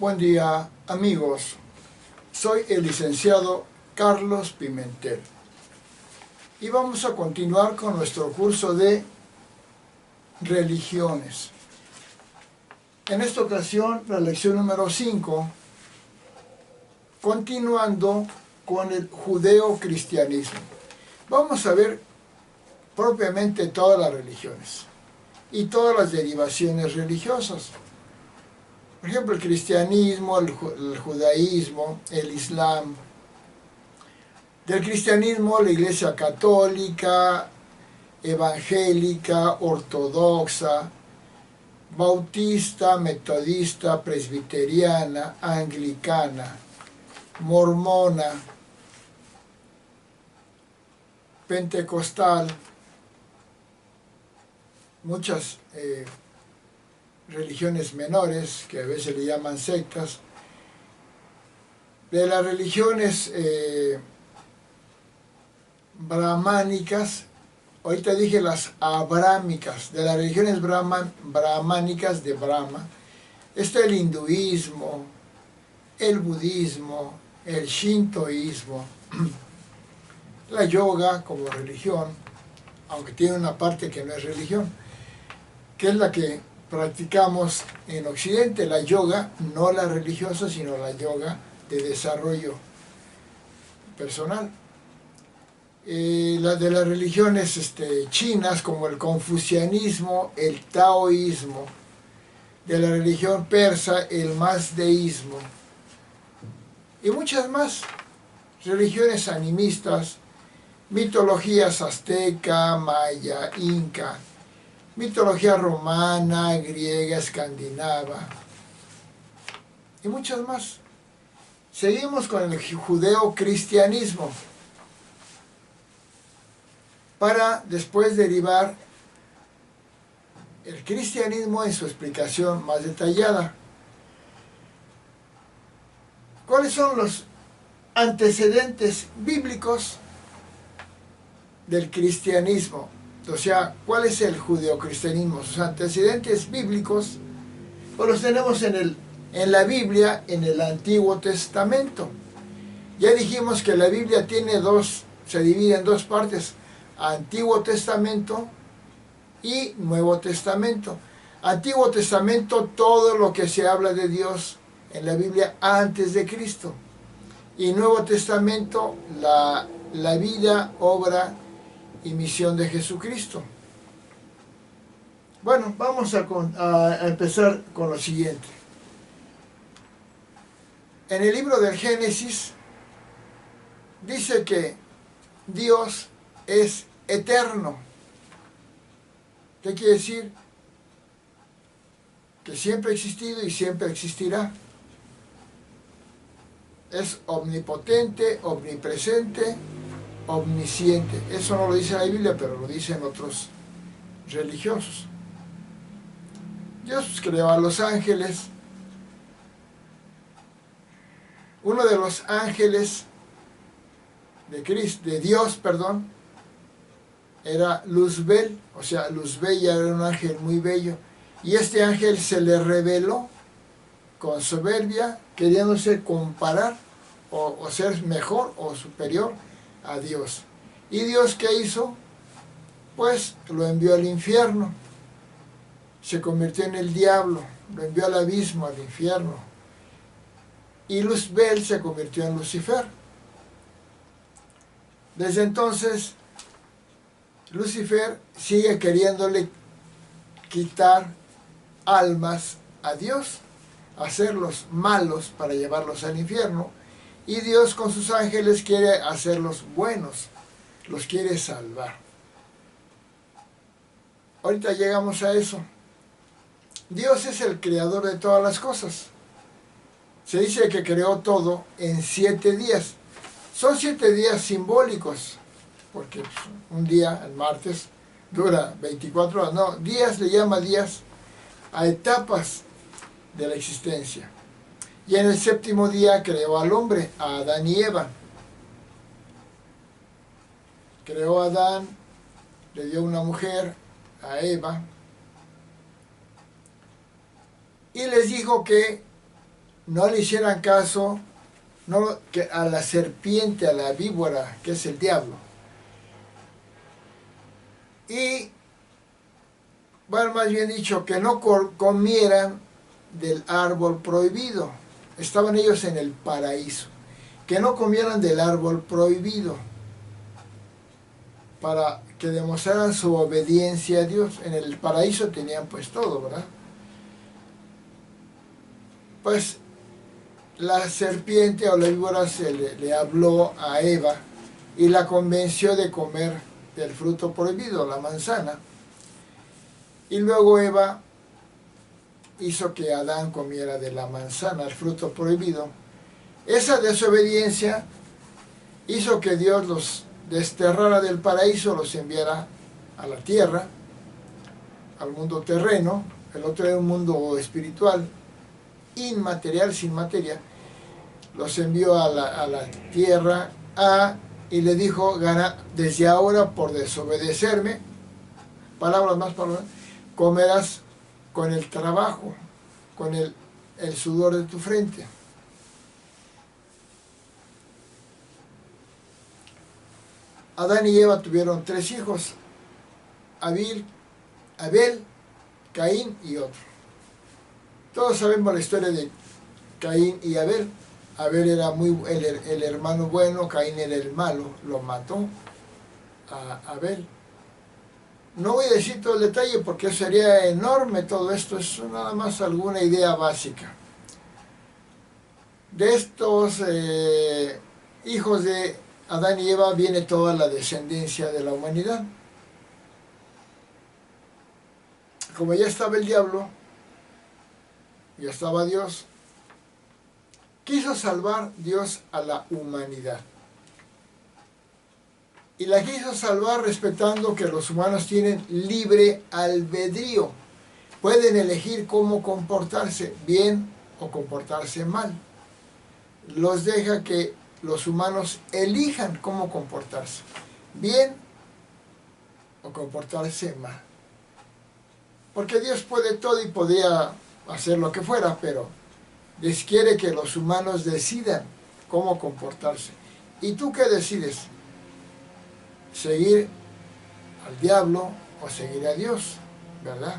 Buen día, amigos. Soy el licenciado Carlos Pimentel y vamos a continuar con nuestro curso de religiones. En esta ocasión, la lección número 5, continuando con el judeo-cristianismo. Vamos a ver propiamente todas las religiones y todas las derivaciones religiosas. Por ejemplo, el cristianismo, el judaísmo, el islam. Del cristianismo, la iglesia católica, evangélica, ortodoxa, bautista, metodista, presbiteriana, anglicana, mormona, pentecostal, muchas religiones menores que a veces le llaman sectas. De las religiones brahmánicas, ahorita dije las abrámicas, de las religiones brahmánicas de Brahma, está el hinduismo, el budismo, el shintoísmo, la yoga como religión, aunque tiene una parte que no es religión, que es la que practicamos en Occidente, la yoga, no la religiosa, sino la yoga de desarrollo personal. De las religiones chinas, como el confucianismo, el taoísmo, de la religión persa, el mazdeísmo, y muchas más religiones animistas, mitologías azteca, maya, inca, mitología romana, griega, escandinava, y muchas más. Seguimos con el judeo-cristianismo, para después derivar el cristianismo en su explicación más detallada. ¿Cuáles son los antecedentes bíblicos del cristianismo? O sea, ¿cuál es el judeocristianismo? Sus antecedentes bíblicos, pues los tenemos en la Biblia, en el Antiguo Testamento. Ya dijimos que la Biblia se divide en dos partes: Antiguo Testamento y Nuevo Testamento. Antiguo Testamento, todo lo que se habla de Dios en la Biblia antes de Cristo. Y Nuevo Testamento, la vida, obra y misión de Jesucristo. Bueno, vamos a empezar con lo siguiente. En el libro del Génesis dice que Dios es eterno. ¿Qué quiere decir? Que siempre ha existido y siempre existirá. Es omnipotente, omnipresente, omnisciente. Eso no lo dice la Biblia, pero lo dicen otros religiosos. Dios creó a los ángeles. Uno de los ángeles de Dios, era Luzbel. O sea, Luzbel ya era un ángel muy bello. Y este ángel se le rebeló con soberbia, queriéndose comparar o ser mejor o superior a Dios. ¿Y Dios qué hizo? Pues lo envió al infierno. Se convirtió en el diablo, lo envió al abismo, al infierno. Y Luzbel se convirtió en Lucifer. Desde entonces, Lucifer sigue queriéndole quitar almas a Dios, hacerlos malos para llevarlos al infierno, y Dios con sus ángeles quiere hacerlos buenos, los quiere salvar. Ahorita llegamos a eso. Dios es el creador de todas las cosas. Se dice que creó todo en 7 días. Son 7 días simbólicos, porque un día, el martes, dura 24 horas. No, días le llama días a etapas de la existencia. Y en el 7º día creó al hombre, a Adán y Eva. Creó a Adán, le dio una mujer, a Eva, y les dijo que no le hicieran caso que a la serpiente, a la víbora, que es el diablo. Y, bueno, más bien dicho, que no comieran del árbol prohibido. Estaban ellos en el paraíso. Que no comieran del árbol prohibido, para que demostraran su obediencia a Dios. En el paraíso tenían pues todo, ¿verdad? Pues la serpiente o la víbora le habló a Eva y la convenció de comer del fruto prohibido, la manzana. Y luego Eva hizo que Adán comiera de la manzana, el fruto prohibido. Esa desobediencia hizo que Dios los desterrara del paraíso, los enviara a la tierra, al mundo terreno. El otro era un mundo espiritual, inmaterial, sin materia. Los envió a la tierra y le dijo: gana desde ahora por desobedecerme, palabras más, palabras, comerás con el trabajo, con el sudor de tu frente. Adán y Eva tuvieron 3 hijos: Abel, Caín y otro. Todos sabemos la historia de Caín y Abel. Abel era el hermano bueno, Caín era el malo, lo mató a Abel. No voy a decir todo el detalle porque sería enorme todo esto, es nada más alguna idea básica. De estos hijos de Adán y Eva viene toda la descendencia de la humanidad. Como ya estaba el diablo, ya estaba Dios, quiso salvar Dios a la humanidad. Y la quiso salvar respetando que los humanos tienen libre albedrío. Pueden elegir cómo comportarse bien o comportarse mal. Los deja que los humanos elijan cómo comportarse, bien o comportarse mal. Porque Dios puede todo y podría hacer lo que fuera, pero les quiere que los humanos decidan cómo comportarse. ¿Y tú qué decides? ¿Seguir al diablo o seguir a Dios? ¿Verdad?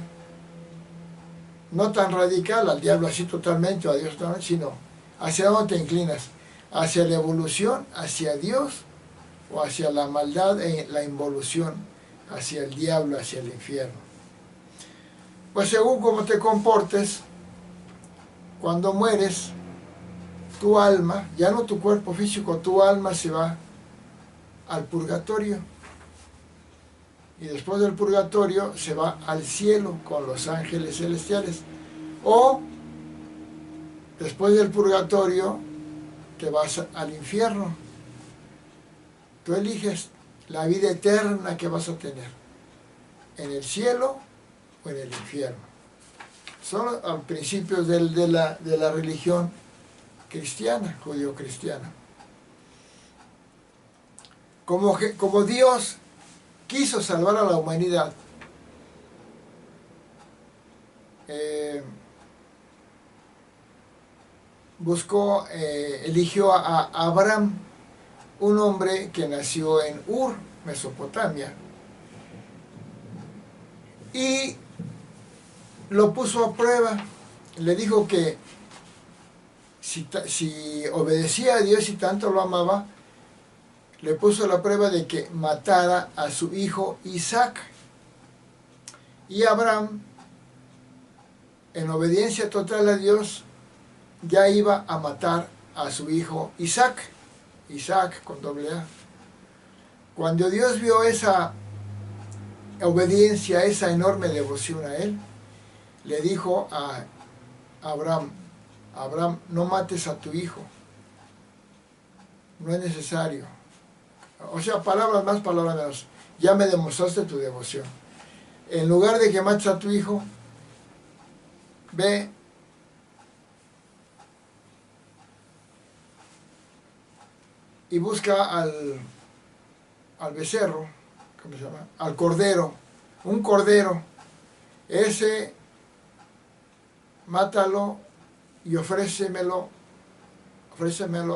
No tan radical, al diablo así totalmente o a Dios totalmente, sino hacia dónde te inclinas. ¿Hacia la evolución, hacia Dios, o hacia la maldad e la involución, hacia el diablo, hacia el infierno? Pues según cómo te comportes, cuando mueres, tu alma, ya no tu cuerpo físico, tu alma se va al purgatorio. Y después del purgatorio se va al cielo con los ángeles celestiales. O después del purgatorio te vas al infierno. Tú eliges la vida eterna que vas a tener, en el cielo o en el infierno. Son los principios de la religión cristiana, judío-cristiana. Como Dios quiso salvar a la humanidad, eligió a Abraham, un hombre que nació en Ur, Mesopotamia, y lo puso a prueba. Le dijo que si obedecía a Dios y tanto lo amaba, le puso la prueba de que matara a su hijo Isaac. Y Abraham, en obediencia total a Dios, ya iba a matar a su hijo Isaac. Isaac con doble A. Cuando Dios vio esa obediencia, esa enorme devoción a él, le dijo a Abraham: Abraham, no mates a tu hijo, no es necesario. O sea, palabras más, palabras menos, ya me demostraste tu devoción. En lugar de que mates a tu hijo, ve y busca al becerro, ¿cómo se llama? Al cordero, un cordero. Ese, mátalo y ofrécemelo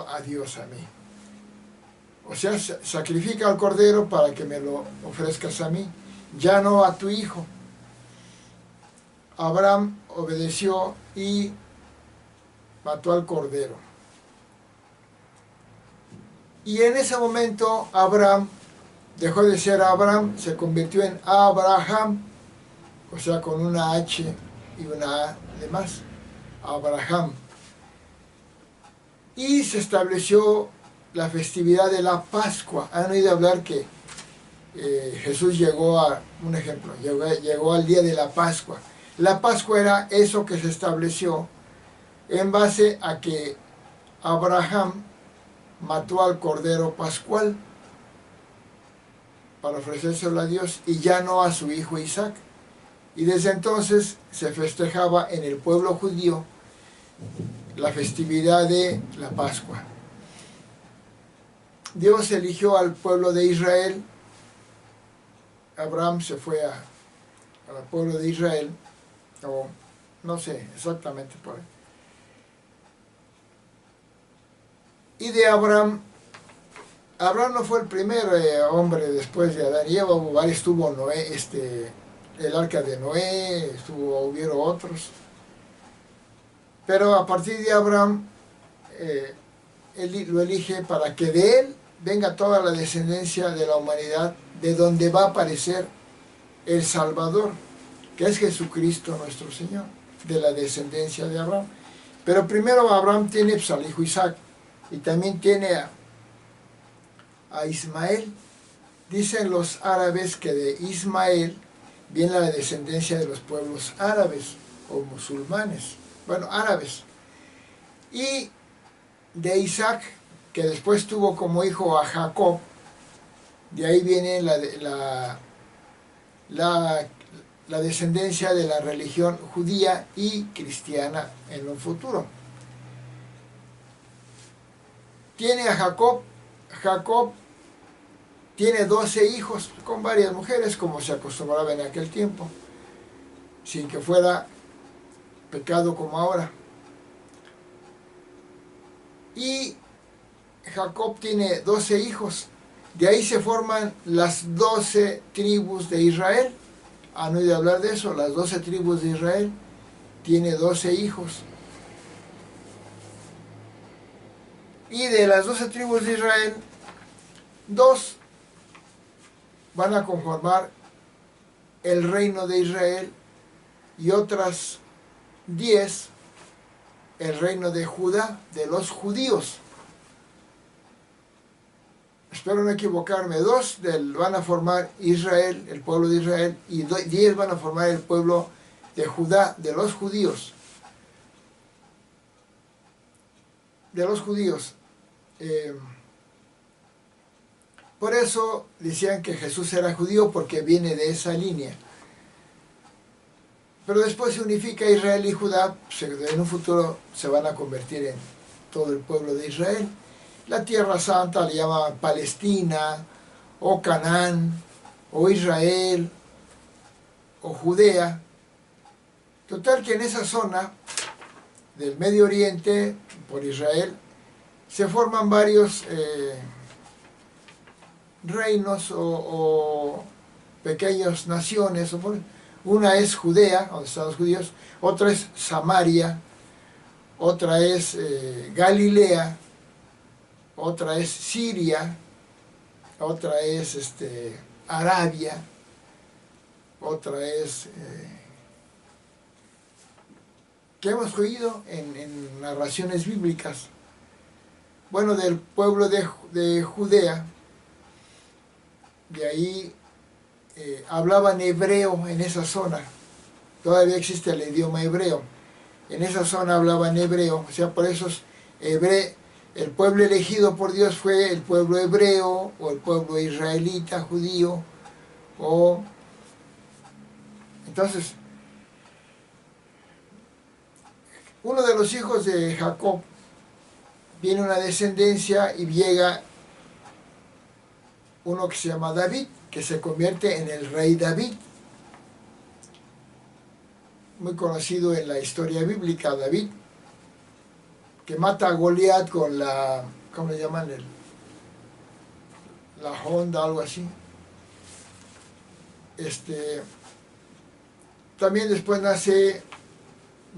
a Dios a mí. O sea, sacrifica al cordero para que me lo ofrezcas a mí, ya no a tu hijo. Abraham obedeció y mató al cordero. Y en ese momento Abraham dejó de ser Abraham, se convirtió en Abraham, o sea, con una H y una A de más, Abraham. Y se estableció la festividad de la Pascua. Han oído hablar que Jesús llegó a, un ejemplo, llegó al día de la Pascua. La Pascua era eso que se estableció en base a que Abraham mató al cordero pascual para ofrecérselo a Dios y ya no a su hijo Isaac. Y desde entonces se festejaba en el pueblo judío la festividad de la Pascua. Dios eligió al pueblo de Israel. Abraham se fue al pueblo de Israel, o no sé exactamente por ahí. Y de Abraham no fue el primer hombre después de Adán y Eva, estuvo Noé, el arca de Noé, hubieron otros. Pero a partir de Abraham, él lo elige para que de él venga toda la descendencia de la humanidad, de donde va a aparecer el Salvador, que es Jesucristo nuestro Señor, de la descendencia de Abraham. Pero primero Abraham tiene pues, al hijo Isaac, y también tiene a Ismael. Dicen los árabes que de Ismael viene la descendencia de los pueblos árabes o musulmanes, bueno, árabes. Y de Isaac, que después tuvo como hijo a Jacob, de ahí viene la descendencia de la religión judía y cristiana en un futuro. Tiene a Jacob. Jacob tiene 12 hijos con varias mujeres, como se acostumbraba en aquel tiempo, sin que fuera pecado como ahora. Y Jacob tiene 12 hijos. De ahí se forman las 12 tribus de Israel. ¿Han oído hablar de eso? Las 12 tribus de Israel. Tiene 12 hijos. Y de las 12 tribus de Israel, 2 van a conformar el reino de Israel y otras 10 el reino de Judá, de los judíos. Espero no equivocarme. 2 van a formar Israel, el pueblo de Israel, y 10 van a formar el pueblo de Judá, de los judíos. De los judíos. Por eso decían que Jesús era judío, porque viene de esa línea. Pero después se unifica Israel y Judá, en un futuro se van a convertir en todo el pueblo de Israel. La Tierra Santa le llaman Palestina, o Canaán, o Israel, o Judea. Total que en esa zona del Medio Oriente, por Israel, se forman varios reinos o pequeñas naciones. Una es Judea, donde están los judíos, otra es Samaria, otra es Galilea, otra es Siria, otra es Arabia, otra es que hemos oído en narraciones bíblicas. Bueno, del pueblo de Judea, de ahí hablaban hebreo en esa zona. Todavía existe el idioma hebreo. En esa zona hablaban hebreo, o sea, por eso el pueblo elegido por Dios fue el pueblo hebreo, o el pueblo israelita, judío, Entonces, uno de los hijos de Jacob, viene una descendencia y llega uno que se llama David, que se convierte en el rey David. Muy conocido en la historia bíblica, David. que mata a Goliat con la, ¿cómo le llaman? La Honda, algo así. También después nace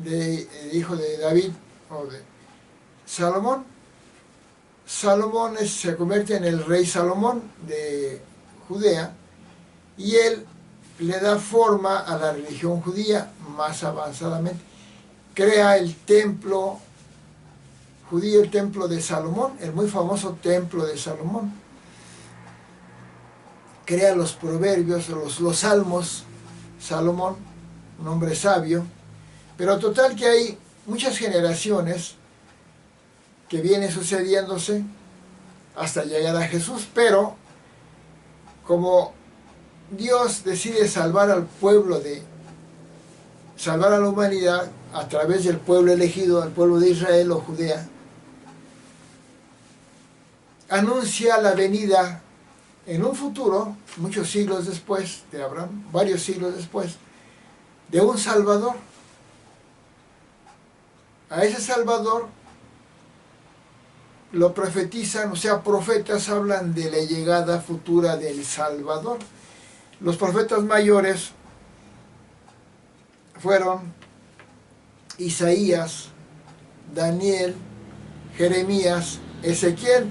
el hijo de David, o de Salomón. Salomón se convierte en el rey Salomón de Judea, y él le da forma a la religión judía más avanzadamente. Crea el templo judío, el templo de Salomón, el muy famoso templo de Salomón. Crea los proverbios, los salmos, Salomón, un hombre sabio. Pero total que hay muchas generaciones que vienen sucediéndose hasta llegar a Jesús, pero como Dios decide salvar al pueblo, salvar a la humanidad a través del pueblo elegido, al pueblo de Israel o Judea, anuncia la venida en un futuro, muchos siglos después de Abraham, varios siglos después, de un Salvador. A ese Salvador lo profetizan, o sea, profetas hablan de la llegada futura del Salvador. Los profetas mayores fueron Isaías, Daniel, Jeremías, Ezequiel.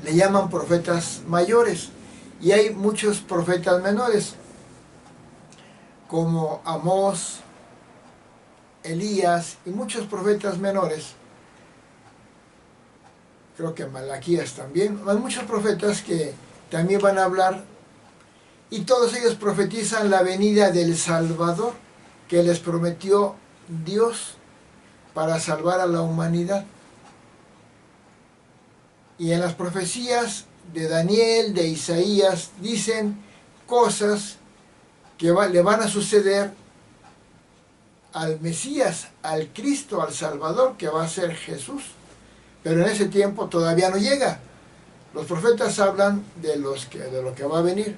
Le llaman profetas mayores, y hay muchos profetas menores, como Amós, Elías y muchos profetas menores. Creo que Malaquías también. Hay muchos profetas que también van a hablar, y todos ellos profetizan la venida del Salvador que les prometió Dios para salvar a la humanidad. Y en las profecías de Daniel, de Isaías, dicen cosas que le van a suceder al Mesías, al Cristo, al Salvador, que va a ser Jesús. Pero en ese tiempo todavía no llega. Los profetas hablan de lo que va a venir.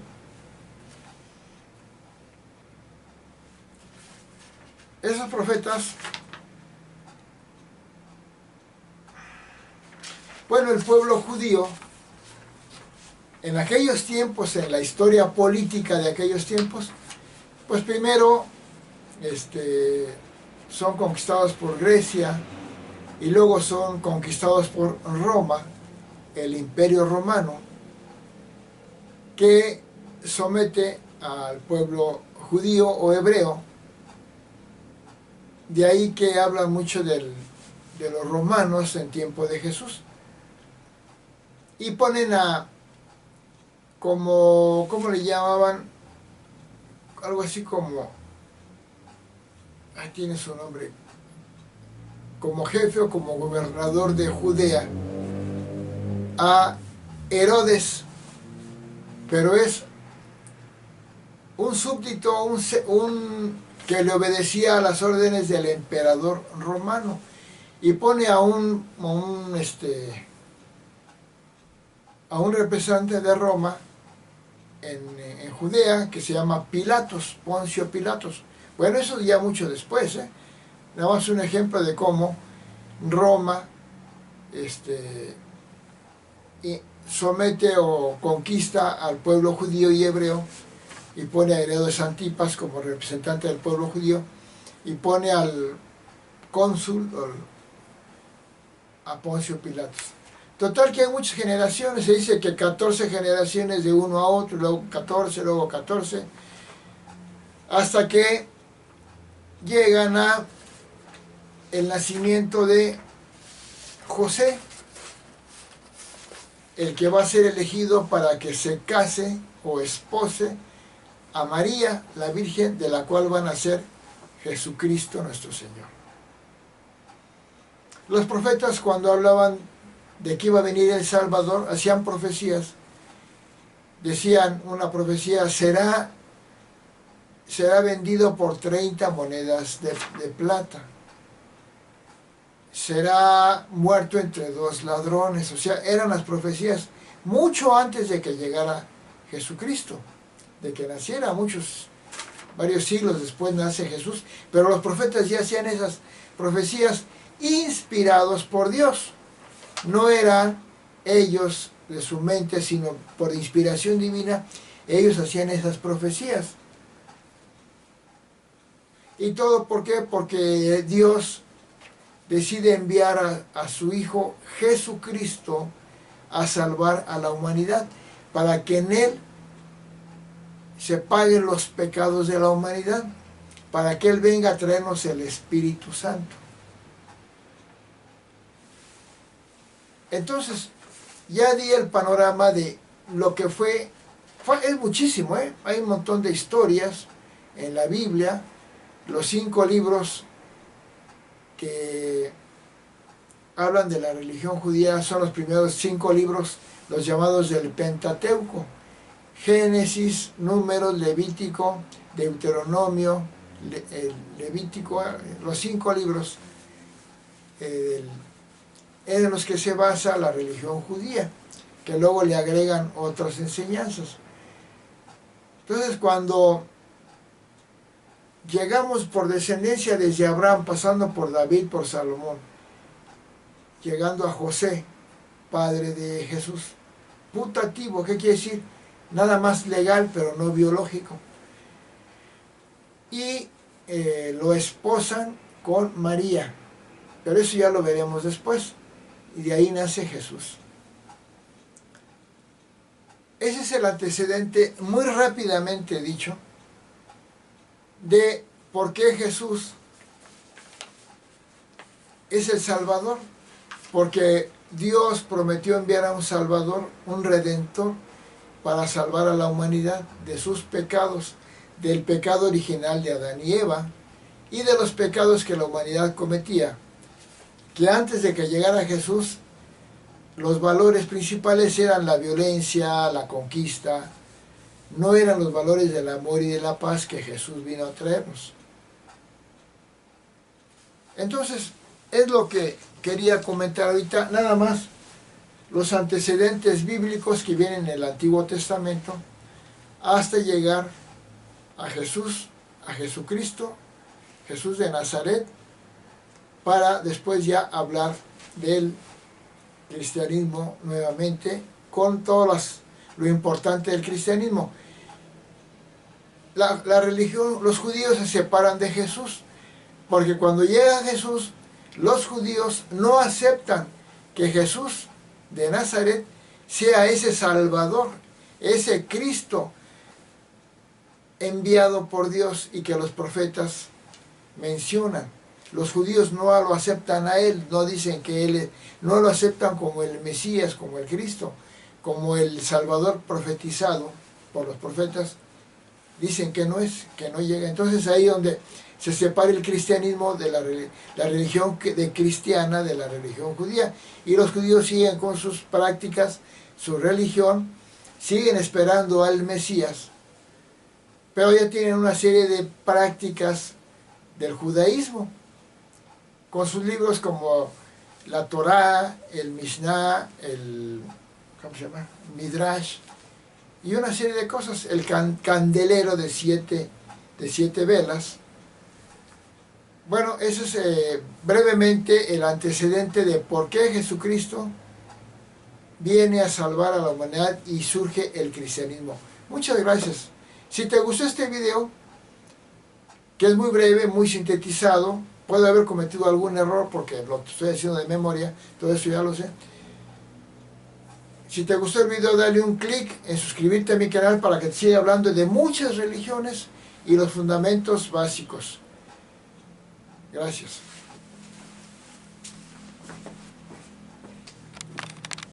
Esos profetas, bueno, el pueblo judío, en aquellos tiempos, en la historia política de aquellos tiempos, pues primero son conquistados por Grecia, y luego son conquistados por Roma, el Imperio Romano, que somete al pueblo judío o hebreo. De ahí que hablan mucho de los romanos en tiempo de Jesús. Y ponen ¿cómo le llamaban? Algo así como, ahí tiene su nombre, como jefe o como gobernador de Judea, a Herodes, pero es un súbdito, que le obedecía a las órdenes del emperador romano, y pone a un representante de Roma en Judea, que se llama Pilatos, Poncio Pilatos. Bueno, eso ya mucho después, nada más un ejemplo de cómo Roma somete o conquista al pueblo judío y hebreo, y pone a Herodes Antipas como representante del pueblo judío, y pone al cónsul, a Poncio Pilatos. Total que hay muchas generaciones, se dice que 14 generaciones de uno a otro, luego 14, hasta que llegan a el nacimiento de José, el que va a ser elegido para que se case o espose a María, la Virgen, de la cual va a nacer Jesucristo nuestro Señor. Los profetas, cuando hablaban de que iba a venir el Salvador, hacían profecías. Decían una profecía: será vendido por 30 monedas de plata, será muerto entre 2 ladrones. O sea, eran las profecías mucho antes de que llegara Jesucristo, de que naciera. Varios siglos después nace Jesús, pero los profetas ya hacían esas profecías inspirados por Dios. No eran ellos de su mente, sino por inspiración divina, ellos hacían esas profecías. ¿Y todo por qué? Porque Dios decide enviar a su Hijo Jesucristo a salvar a la humanidad, para que en Él se paguen los pecados de la humanidad, para que Él venga a traernos el Espíritu Santo. Entonces, ya di el panorama de lo que es muchísimo, hay un montón de historias en la Biblia, los 5 libros que hablan de la religión judía son los primeros 5 libros, los llamados del Pentateuco: Génesis, Números, Levítico, Deuteronomio, Levítico, los 5 libros en los que se basa la religión judía, que luego le agregan otras enseñanzas. Entonces, cuando llegamos por descendencia desde Abraham, pasando por David, por Salomón, llegando a José, padre de Jesús, putativo, ¿qué quiere decir? Nada más legal, pero no biológico. Y lo esposan con María, pero eso ya lo veremos después. Y de ahí nace Jesús. Ese es el antecedente, muy rápidamente dicho, de por qué Jesús es el Salvador. Porque Dios prometió enviar a un Salvador, un Redentor, para salvar a la humanidad de sus pecados, del pecado original de Adán y Eva, y de los pecados que la humanidad cometía. Que antes de que llegara Jesús, los valores principales eran la violencia, la conquista, no eran los valores del amor y de la paz que Jesús vino a traernos. Entonces, es lo que quería comentar ahorita, nada más los antecedentes bíblicos que vienen en el Antiguo Testamento, hasta llegar a Jesús, a Jesucristo, Jesús de Nazaret, para después ya hablar del cristianismo nuevamente, con todo lo importante del cristianismo. La religión, los judíos se separan de Jesús, porque cuando llega Jesús, los judíos no aceptan que Jesús de Nazaret sea ese Salvador, ese Cristo enviado por Dios y que los profetas mencionan. Los judíos no lo aceptan a Él, no dicen que Él, no lo aceptan como el Mesías, como el Cristo, como el Salvador profetizado por los profetas. Dicen que no es, que no llega. Entonces ahí donde se separa el cristianismo de la religión cristiana de la religión judía. Y los judíos siguen con sus prácticas, su religión, siguen esperando al Mesías, pero ya tienen una serie de prácticas del judaísmo, con sus libros como la Torá, el Mishnah, el ¿cómo se llama? Midrash, y una serie de cosas, el candelero de siete velas. Bueno, eso es brevemente el antecedente de por qué Jesucristo viene a salvar a la humanidad y surge el cristianismo. Muchas gracias. Si te gustó este video, que es muy breve, muy sintetizado, puedo haber cometido algún error porque lo estoy haciendo de memoria, todo eso ya lo sé. Si te gustó el video, dale un clic en suscribirte a mi canal para que te siga hablando de muchas religiones y los fundamentos básicos. Gracias.